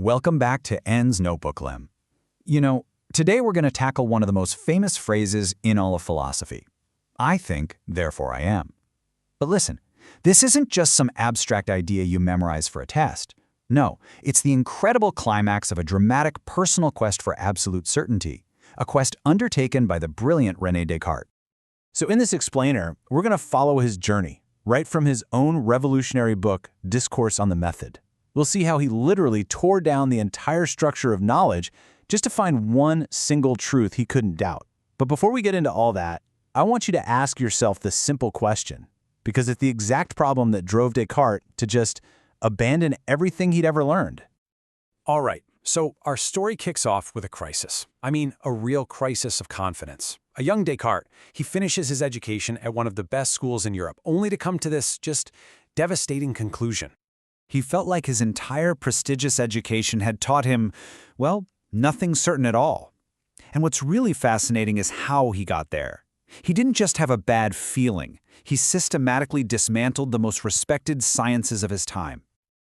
Welcome back to N's NotebookLM. Today we're going to tackle one of the most famous phrases in all of philosophy. I think, therefore I am. But listen, this isn't just some abstract idea you memorize for a test. No, it's the incredible climax of a dramatic personal quest for absolute certainty, a quest undertaken by the brilliant Rene Descartes. So in this explainer, we're going to follow his journey, right from his own revolutionary book, Discourse on the Method. We'll see how he literally tore down the entire structure of knowledge just to find one single truth he couldn't doubt. But before we get into all that, I want you to ask yourself this simple question, because it's the exact problem that drove Descartes to just abandon everything he'd ever learned. All right, so our story kicks off with a crisis. I mean, a real crisis of confidence. A young Descartes, he finishes his education at one of the best schools in Europe, only to come to this just devastating conclusion. He felt like his entire prestigious education had taught him, well, nothing certain at all. And what's really fascinating is how he got there. He didn't just have a bad feeling. He systematically dismantled the most respected sciences of his time.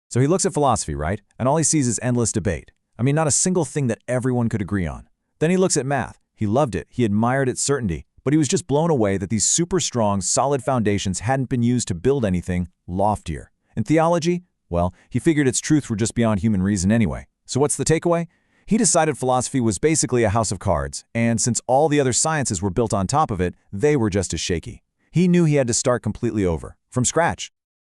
So he looks at philosophy, right? And all he sees is endless debate. I mean, not a single thing that everyone could agree on. Then he looks at math. He loved it. He admired its certainty. But he was just blown away that these super strong, solid foundations hadn't been used to build anything loftier. In theology, well, he figured its truths were just beyond human reason anyway. So what's the takeaway? He decided philosophy was basically a house of cards, and since all the other sciences were built on top of it, they were just as shaky. He knew he had to start completely over, from scratch.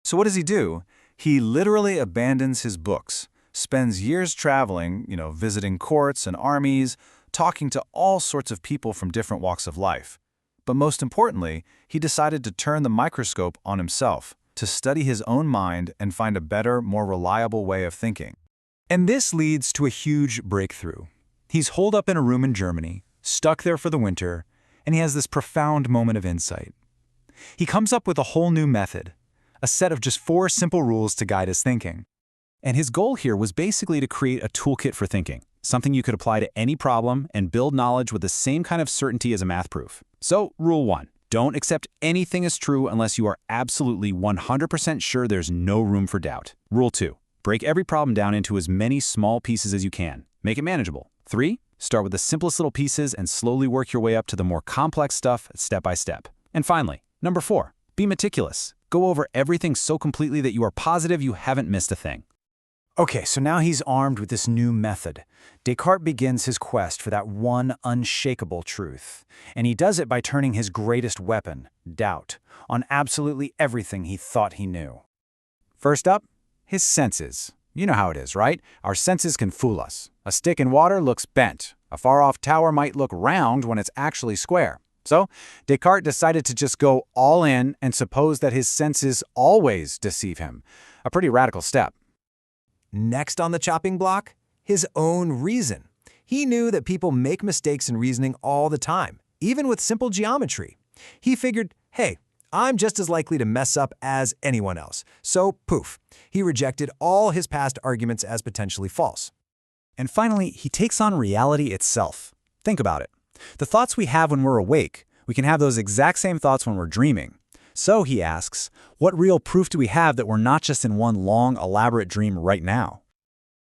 So what does he do? He literally abandons his books, spends years traveling, visiting courts and armies, talking to all sorts of people from different walks of life. But most importantly, he decided to turn the microscope on himself, to study his own mind and find a better, more reliable way of thinking. And this leads to a huge breakthrough. He's holed up in a room in Germany, stuck there for the winter, and he has this profound moment of insight. He comes up with a whole new method, a set of just 4 simple rules to guide his thinking. And his goal here was basically to create a toolkit for thinking, something you could apply to any problem and build knowledge with the same kind of certainty as a math proof. So, Rule 1. Don't accept anything as true unless you are absolutely 100% sure there's no room for doubt. Rule 2. Break every problem down into as many small pieces as you can. Make it manageable. 3. Start with the simplest little pieces and slowly work your way up to the more complex stuff step by step. And finally, number 4. Be meticulous. Go over everything so completely that you are positive you haven't missed a thing. Okay, so now he's armed with this new method. Descartes begins his quest for that one unshakable truth. And he does it by turning his greatest weapon, doubt, on absolutely everything he thought he knew. First up, his senses. You know how it is, right? Our senses can fool us. A stick in water looks bent. A far-off tower might look round when it's actually square. So, Descartes decided to just go all in and suppose that his senses always deceive him. A pretty radical step. Next on the chopping block, his own reason. He knew that people make mistakes in reasoning all the time, even with simple geometry. He figured, hey, I'm just as likely to mess up as anyone else. So, poof, he rejected all his past arguments as potentially false. And finally, he takes on reality itself. Think about it. The thoughts we have when we're awake, we can have those exact same thoughts when we're dreaming. So, he asks, what real proof do we have that we're not just in one long, elaborate dream right now?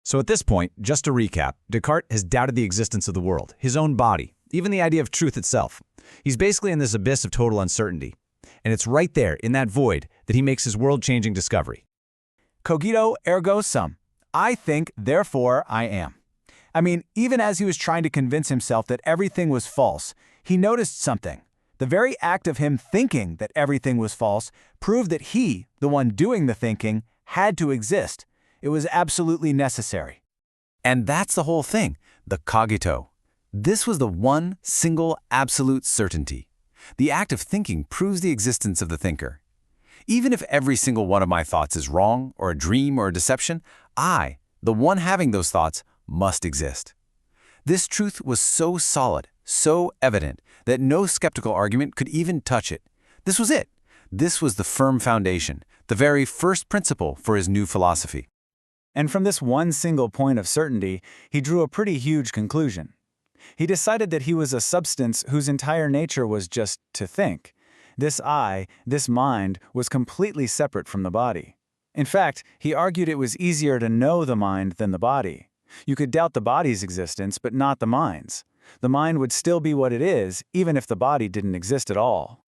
So at this point, just to recap, Descartes has doubted the existence of the world, his own body, even the idea of truth itself. He's basically in this abyss of total uncertainty. And it's right there, in that void, that he makes his world-changing discovery. Cogito ergo sum. I think, therefore I am. I mean, even as he was trying to convince himself that everything was false, he noticed something. The very act of him thinking that everything was false proved that he, the one doing the thinking, had to exist. It was absolutely necessary. And that's the whole thing, the cogito. This was the one single absolute certainty. The act of thinking proves the existence of the thinker. Even if every single one of my thoughts is wrong, or a dream, or a deception, I, the one having those thoughts, must exist. This truth was so solid, so evident, that no skeptical argument could even touch it. This was it. This was the firm foundation, the very first principle for his new philosophy. And from this one single point of certainty, he drew a pretty huge conclusion. He decided that he was a substance whose entire nature was just to think. This I, this mind, was completely separate from the body. In fact, he argued it was easier to know the mind than the body. You could doubt the body's existence, but not the mind's. The mind would still be what it is, even if the body didn't exist at all.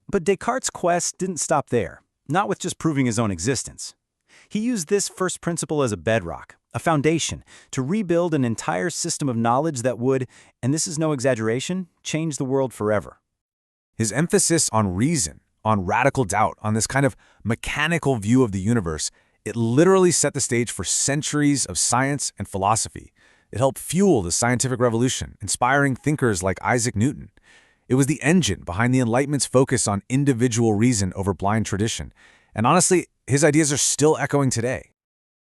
But Descartes' quest didn't stop there, not with just proving his own existence. He used this first principle as a bedrock, a foundation, to rebuild an entire system of knowledge that would, and this is no exaggeration, change the world forever. His emphasis on reason, on radical doubt, on this kind of mechanical view of the universe, it literally set the stage for centuries of science and philosophy. It helped fuel the scientific revolution, inspiring thinkers like Isaac Newton. It was the engine behind the Enlightenment's focus on individual reason over blind tradition. And honestly, his ideas are still echoing today.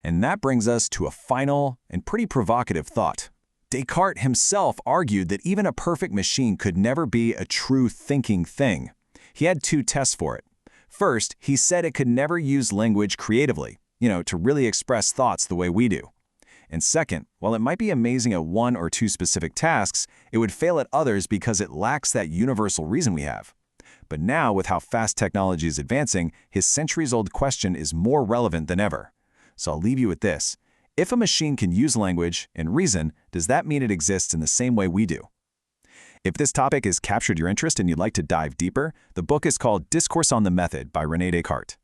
And that brings us to a final and pretty provocative thought. Descartes himself argued that even a perfect machine could never be a true thinking thing. He had two tests for it. First, he said it could never use language creatively, to really express thoughts the way we do. And second, while it might be amazing at one or two specific tasks, it would fail at others because it lacks that universal reason we have. But now, with how fast technology is advancing, his centuries-old question is more relevant than ever. So I'll leave you with this. If a machine can use language and reason, does that mean it exists in the same way we do? If this topic has captured your interest and you'd like to dive deeper, the book is called Discourse on the Method by Rene Descartes.